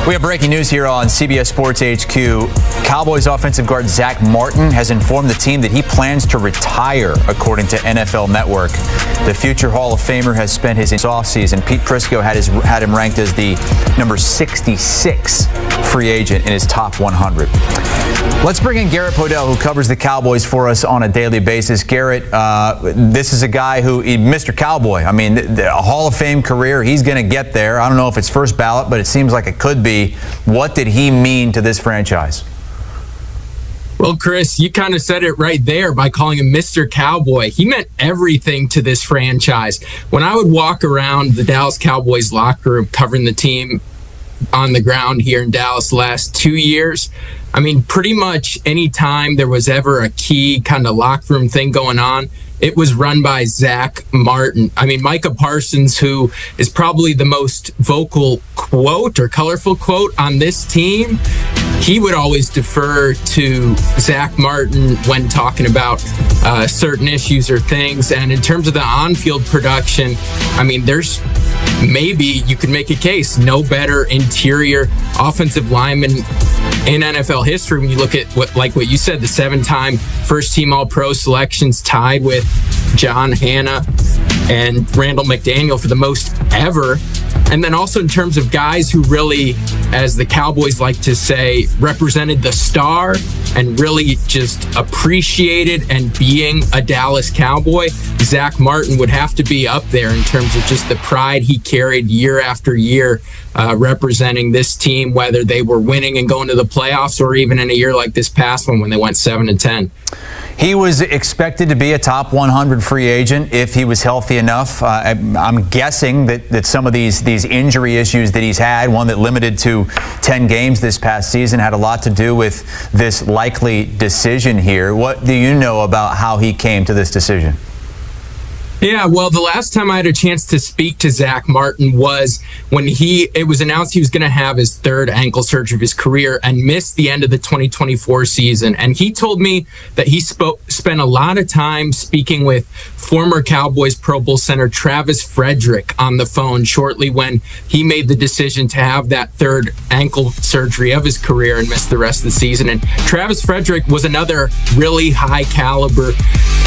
We have breaking news here on CBS Sports HQ. Cowboys offensive guard Zack Martin has informed the team that he plans to retire, according to NFL Network. The future Hall of Famer has spent his offseason. Pete Prisco had him ranked as the number 66 free agent in his top 100. Let's bring in Garrett Podell, who covers the Cowboys for us on a daily basis. Garrett, this is a guy who, Mr. Cowboy, I mean, a Hall of Fame career, he's going to get there. I don't know if it's first ballot, but it seems like it could be. What did he mean to this franchise? Well, Chris, you kind of said it right there by calling him Mr. Cowboy. He meant everything to this franchise. When I would walk around the Dallas Cowboys locker room covering the team on the ground here in Dallas the last 2 years, I mean, pretty much any time there was ever a key kind of locker room thing going on, it was run by Zack Martin. I mean, Micah Parsons, who is probably the most vocal quote or colorful quote on this team, he would always defer to Zack Martin when talking about certain issues or things. And in terms of the on-field production, I mean, there's maybe you could make a case no better interior offensive lineman in NFL history. When you look at what you said, the 7-time first-team All-Pro selections, tied with John Hanna and Randall McDaniel for the most ever. And then also in terms of guys who really, as the Cowboys like to say, represented the star and really just appreciated and being a Dallas Cowboy, Zack Martin would have to be up there in terms of just the pride he carried year after year, representing this team, whether they were winning and going to the playoffs or even in a year like this past one when they went 7-10. He was expected to be a top 100 free agent if he was healthy enough. I'm guessing that some of these injury issues that he's had, one that limited to 10 games this past season, had a lot to do with this likely decision here. What do you know about how he came to this decision? Yeah, well, the last time I had a chance to speak to Zack Martin was when it was announced he was going to have his third ankle surgery of his career and missed the end of the 2024 season. And he told me that he spent a lot of time speaking with former Cowboys Pro Bowl center Travis Frederick on the phone shortly when he made the decision to have that third ankle surgery of his career and miss the rest of the season. And Travis Frederick was another really high caliber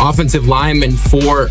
offensive lineman for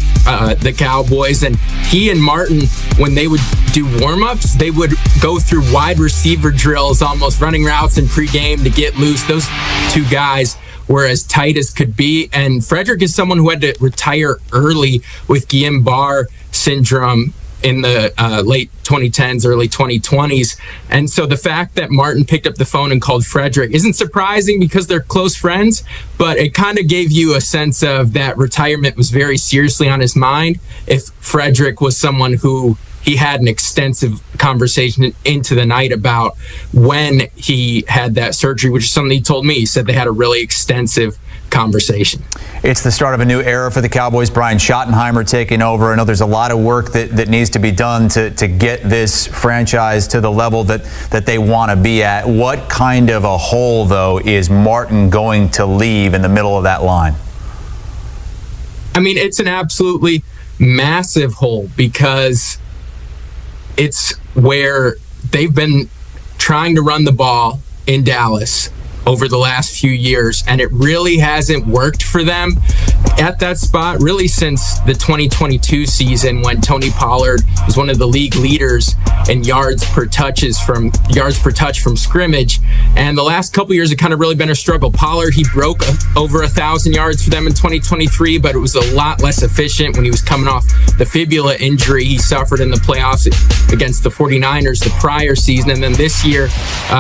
the Cowboys, and he and Martin, when they would do warm-ups, they would go through wide receiver drills, almost running routes in pregame to get loose. Those two guys were as tight as could be, and Frederick is someone who had to retire early with Guillain-Barré syndrome in the late 2010s, early 2020s. And so the fact that Martin picked up the phone and called Frederick isn't surprising because they're close friends, but it kind of gave you a sense of that retirement was very seriously on his mind if Frederick was someone who he had an extensive conversation into the night about when he had that surgery, which is something he told me. He said they had a really extensive conversation. It's the start of a new era for the Cowboys. Brian Schottenheimer taking over. I know there's a lot of work that needs to be done to get this franchise to the level that they want to be at. What kind of a hole, though, is Martin going to leave in the middle of that line? I mean, it's an absolutely massive hole because it's where they've been trying to run the ball in Dallas over the last few years, and it really hasn't worked for them at that spot really since the 2022 season when Tony Pollard was one of the league leaders in yards per touch from scrimmage. And the last couple years it kind of really been a struggle. Pollard, he broke over 1,000 yards for them in 2023, but it was a lot less efficient when he was coming off the fibula injury he suffered in the playoffs against the 49ers the prior season. And then this year,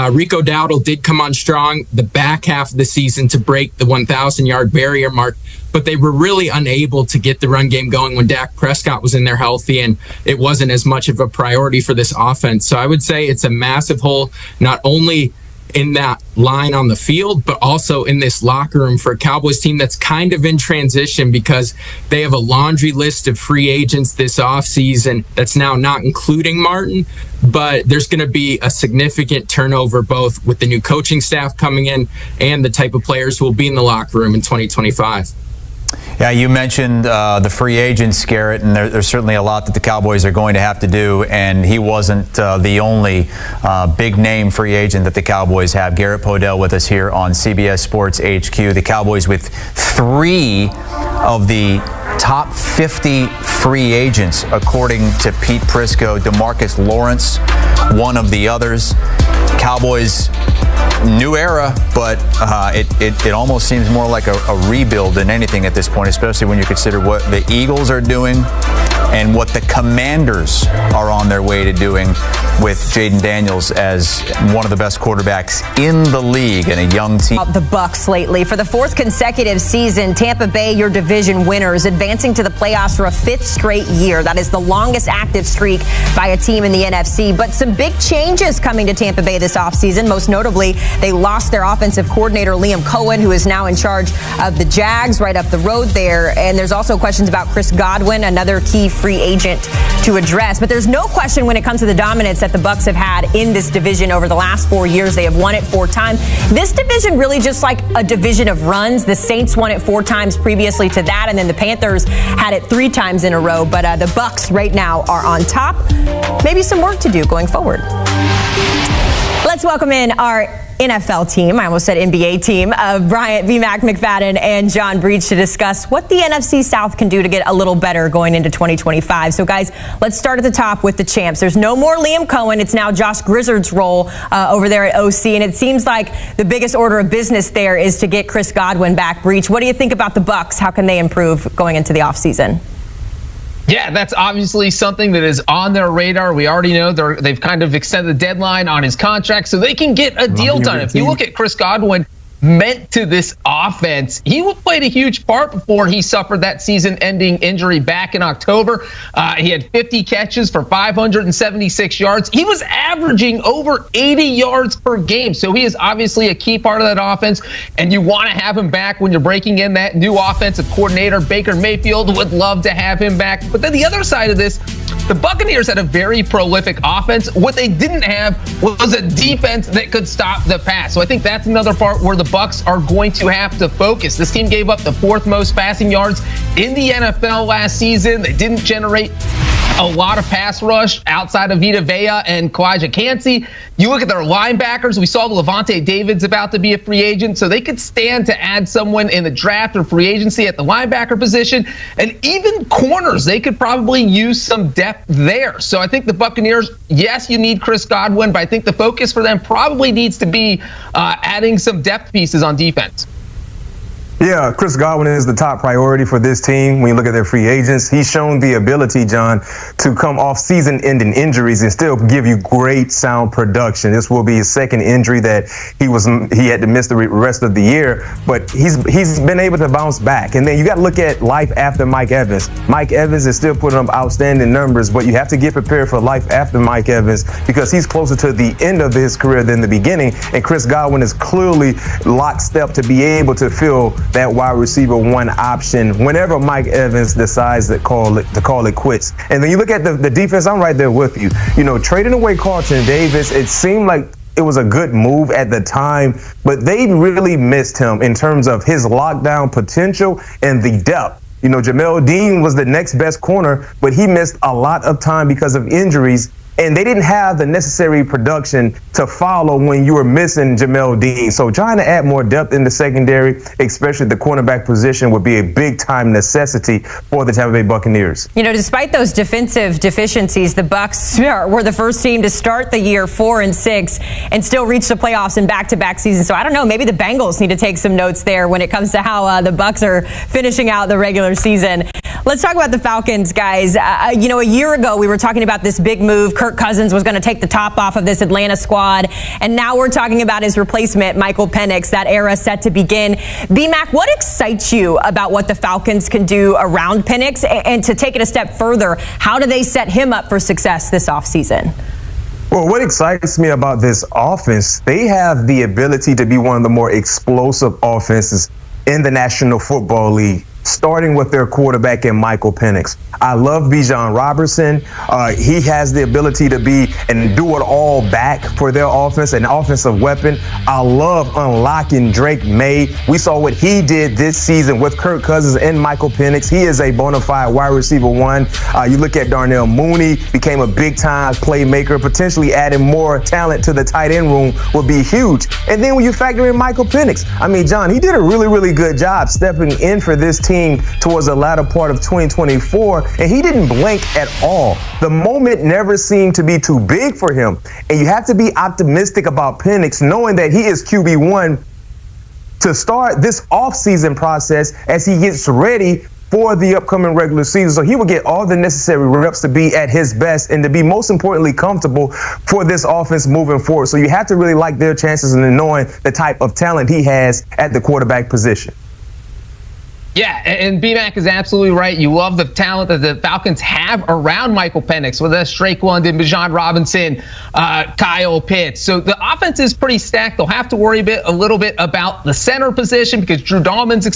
Rico Dowdle did come on strong the back half of the season to break the 1,000-yard barrier mark, but they were really unable to get the run game going when Dak Prescott was in there healthy, and it wasn't as much of a priority for this offense. So I would say it's a massive hole, not only in that line on the field, but also in this locker room for a Cowboys team that's kind of in transition because they have a laundry list of free agents this offseason that's now not including Martin, but there's going to be a significant turnover both with the new coaching staff coming in and the type of players who will be in the locker room in 2025. Yeah, you mentioned the free agents, Garrett, and there's certainly a lot that the Cowboys are going to have to do, and he wasn't the only big-name free agent that the Cowboys have. Garrett Podell with us here on CBS Sports HQ. The Cowboys with 3 of the top 50 free agents, according to Pete Prisco. DeMarcus Lawrence, one of the others. Cowboys, new era, but it almost seems more like a rebuild than anything at this point, especially when you consider what the Eagles are doing and what the Commanders are on their way to doing with Jaden Daniels as one of the best quarterbacks in the league and a young team. The Bucs lately. For the 4th consecutive season, Tampa Bay, your division winners, advancing to the playoffs for a 5th straight year. That is the longest active streak by a team in the NFC. But some big changes coming to Tampa Bay this offseason. Most notably, they lost their offensive coordinator, Liam Cohen, who is now in charge of the Jags right up the road there. And there's also questions about Chris Godwin, another key free agent to address. But there's no question when it comes to the dominance that the Bucs have had in this division over the last 4 years. They have won it 4 times. This division really just like a division of runs. The Saints won it 4 times previously to that, and then the Panthers had it 3 times in a row. But the Bucs right now are on top. Maybe some work to do going forward. Let's welcome in our NFL team, I almost said NBA team, Bryant V-Mac McFadden and John Breach to discuss what the NFC South can do to get a little better going into 2025. So, guys, let's start at the top with the champs. There's no more Liam Cohen. It's now Josh Grizzard's role over there at OC, and it seems like the biggest order of business there is to get Chris Godwin back. Breach, what do you think about the Bucs? How can they improve going into the offseason? Yeah, that's obviously something that is on their radar. We already know they've kind of extended the deadline on his contract so they can get a deal done. If you look at Chris Godwin, meant to this offense, he played a huge part before he suffered that season-ending injury back in October. He had 50 catches for 576 yards. He was averaging over 80 yards per game, so he is obviously a key part of that offense, and you want to have him back when you're breaking in that new offensive coordinator. Baker Mayfield would love to have him back. But then the other side of this, the Buccaneers had a very prolific offense. What they didn't have was a defense that could stop the pass. So I think that's another part where the Bucs are going to have to focus. This team gave up the 4th most passing yards in the NFL last season. They didn't generate a lot of pass rush outside of Vita Vea and Kalijah Kancey. You look at their linebackers. We saw Levante David's about to be a free agent, so they could stand to add someone in the draft or free agency at the linebacker position. And even corners, they could probably use some depth there. So I think the Buccaneers, yes, you need Chris Godwin, but I think the focus for them probably needs to be adding some depth pieces on defense. Yeah, Chris Godwin is the top priority for this team. When you look at their free agents, he's shown the ability, John, to come off season-ending injuries and still give you great sound production. This will be his 2nd injury that he had to miss the rest of the year, but he's been able to bounce back. And then you got to look at life after Mike Evans. Mike Evans is still putting up outstanding numbers, but you have to get prepared for life after Mike Evans because he's closer to the end of his career than the beginning. And Chris Godwin is clearly lockstep to be able to fill that wide receiver 1 option whenever Mike Evans decides to call it quits. And then you look at the defense, I'm right there with you. You know, trading away Carlton Davis, it seemed like it was a good move at the time, but they really missed him in terms of his lockdown potential and the depth. You know, Jamel Dean was the next best corner, but he missed a lot of time because of injuries. And they didn't have the necessary production to follow when you were missing Jamel Dean. So trying to add more depth in the secondary, especially the cornerback position, would be a big-time necessity for the Tampa Bay Buccaneers. You know, despite those defensive deficiencies, the Bucs were the first team to start the year 4-6 and still reach the playoffs in back-to-back seasons. So I don't know, maybe the Bengals need to take some notes there when it comes to how the Bucs are finishing out the regular season. Let's talk about the Falcons, guys. You know, a year ago, we were talking about this big move. Kirk Cousins was going to take the top off of this Atlanta squad. And now we're talking about his replacement, Michael Penix, that era set to begin. B-Mac, what excites you about what the Falcons can do around Penix? And to take it a step further, how do they set him up for success this offseason? Well, what excites me about this offense, they have the ability to be one of the more explosive offenses in the National Football League. starting with their quarterback in Michael Penix. I love Bijan Robertson. He has the ability to be and do it all back for their offense, an offensive weapon. I love unlocking Drake May. We saw what he did this season with Kirk Cousins and Michael Penix. He is a bona fide wide receiver one. You look at Darnell Mooney, became a big-time playmaker. Potentially adding more talent to the tight end room would be huge. And then when you factor in Michael Penix, I mean, John, he did a really, really good job stepping in for this team towards the latter part of 2024, and he didn't blink at all. The moment never seemed to be too big for him, and you have to be optimistic about Penix, knowing that he is QB1 to start this offseason process as he gets ready for the upcoming regular season. So he will get all the necessary reps to be at his best and to be most importantly comfortable for this offense moving forward. So you have to really like their chances in knowing the type of talent he has at the quarterback position. Yeah, and B-Mac is absolutely right. You love the talent that the Falcons have around Michael Penix, with Drake London, Bijan Robinson, Kyle Pitts. So the offense is pretty stacked. They'll have to worry a little bit about the center position because Drew Dahlman's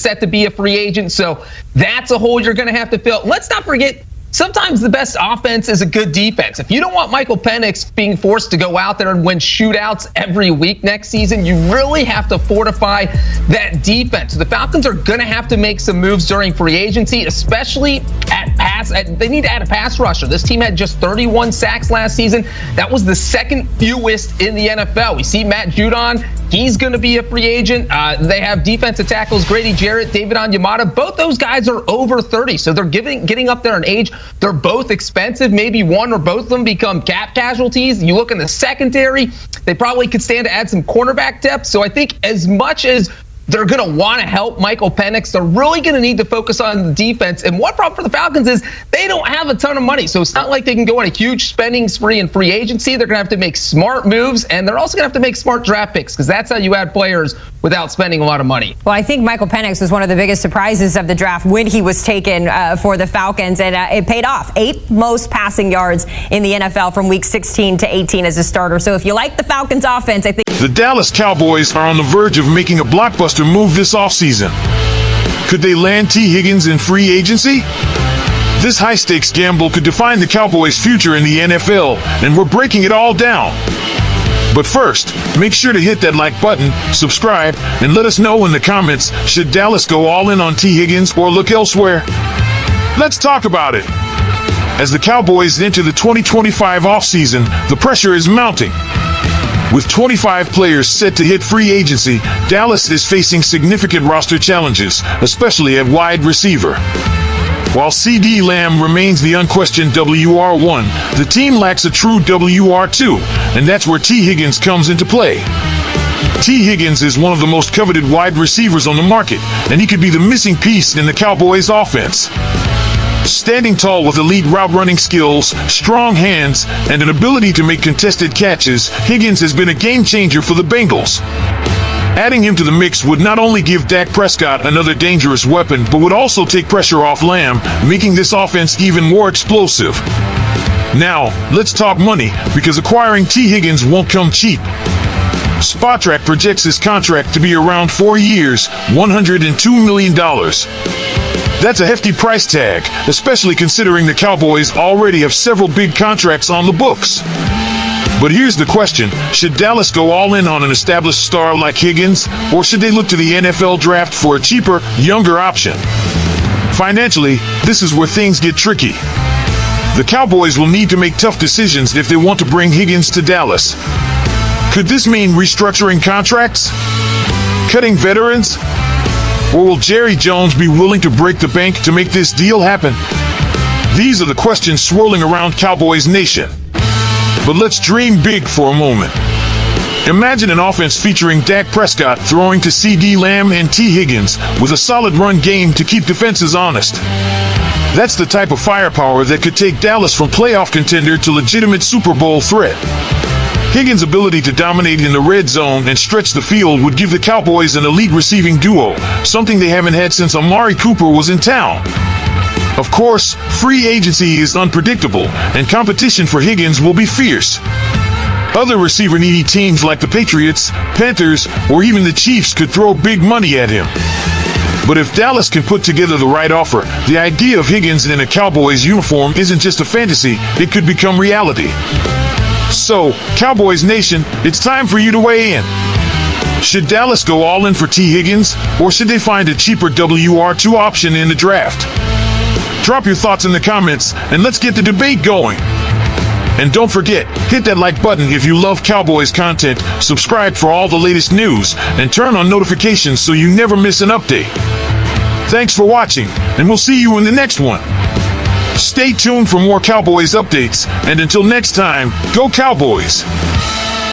set to be a free agent. So that's a hole you're going to have to fill. Let's not forget, sometimes the best offense is a good defense. If you don't want Michael Penix being forced to go out there and win shootouts every week next season, you really have to fortify that defense. So the Falcons are going to have to make some moves during free agency, especially at pass. They need to add a pass rusher. This team had just 31 sacks last season. That was the second fewest in the NFL. We see Matt Judon. He's going to be a free agent. They have defensive tackles Grady Jarrett, David Onyemata. Both those guys are over 30, so they're getting up there in age. They're both expensive. Maybe one or both of them become cap casualties. You look in the secondary, they probably could stand to add some cornerback depth. So I think as much as they're going to want to help Michael Penix, they're really going to need to focus on the defense. And one problem for the Falcons is they don't have a ton of money. So it's not like they can go on a huge spending spree in free agency. They're going to have to make smart moves, and they're also going to have to make smart draft picks because that's how you add players without spending a lot of money. Well, I think Michael Penix was one of the biggest surprises of the draft when he was taken for the Falcons, and it paid off. 8th most passing yards in the NFL from week 16 to 18 as a starter. So if you like the Falcons offense, I think the Dallas Cowboys are on the verge of making a blockbuster move this offseason. Could they land T. Higgins in free agency? This high-stakes gamble could define the Cowboys' future in the NFL, and we're breaking it all down. But first, make sure to hit that like button, subscribe, and let us know in the comments, should Dallas go all in on T. Higgins or look elsewhere? Let's talk about it. As the Cowboys enter the 2025 offseason, the pressure is mounting. With 25 players set to hit free agency, Dallas is facing significant roster challenges, especially at wide receiver. While CD Lamb remains the unquestioned WR1, the team lacks a true WR2, and that's where T. Higgins comes into play. T. Higgins is one of the most coveted wide receivers on the market, and he could be the missing piece in the Cowboys' offense. Standing tall with elite route running skills, strong hands, and an ability to make contested catches, Higgins has been a game changer for the Bengals. Adding him to the mix would not only give Dak Prescott another dangerous weapon, but would also take pressure off Lamb, making this offense even more explosive. Now, let's talk money, because acquiring T. Higgins won't come cheap. Spotrac projects his contract to be around 4 years, $102 million. That's a hefty price tag, especially considering the Cowboys already have several big contracts on the books. But here's the question, should Dallas go all in on an established star like Higgins, or should they look to the NFL draft for a cheaper, younger option? Financially, this is where things get tricky. The Cowboys will need to make tough decisions if they want to bring Higgins to Dallas. Could this mean restructuring contracts? Cutting veterans? Or will Jerry Jones be willing to break the bank to make this deal happen? These are the questions swirling around Cowboys Nation. But let's dream big for a moment. Imagine an offense featuring Dak Prescott throwing to CD Lamb and T. Higgins with a solid run game to keep defenses honest. That's the type of firepower that could take Dallas from playoff contender to legitimate Super Bowl threat. Higgins' ability to dominate in the red zone and stretch the field would give the Cowboys an elite receiving duo, something they haven't had since Amari Cooper was in town. Of course, free agency is unpredictable, and competition for Higgins will be fierce. Other receiver-needy teams like the Patriots, Panthers, or even the Chiefs could throw big money at him. But if Dallas can put together the right offer, the idea of Higgins in a Cowboys uniform isn't just a fantasy, it could become reality. So, Cowboys Nation, it's time for you to weigh in. Should Dallas go all in for T. Higgins, or should they find a cheaper WR2 option in the draft? Drop your thoughts in the comments, and let's get the debate going. And don't forget, hit that like button if you love Cowboys content, subscribe for all the latest news, and turn on notifications so you never miss an update. Thanks for watching, and we'll see you in the next one. Stay tuned for more Cowboys updates, and until next time, go Cowboys!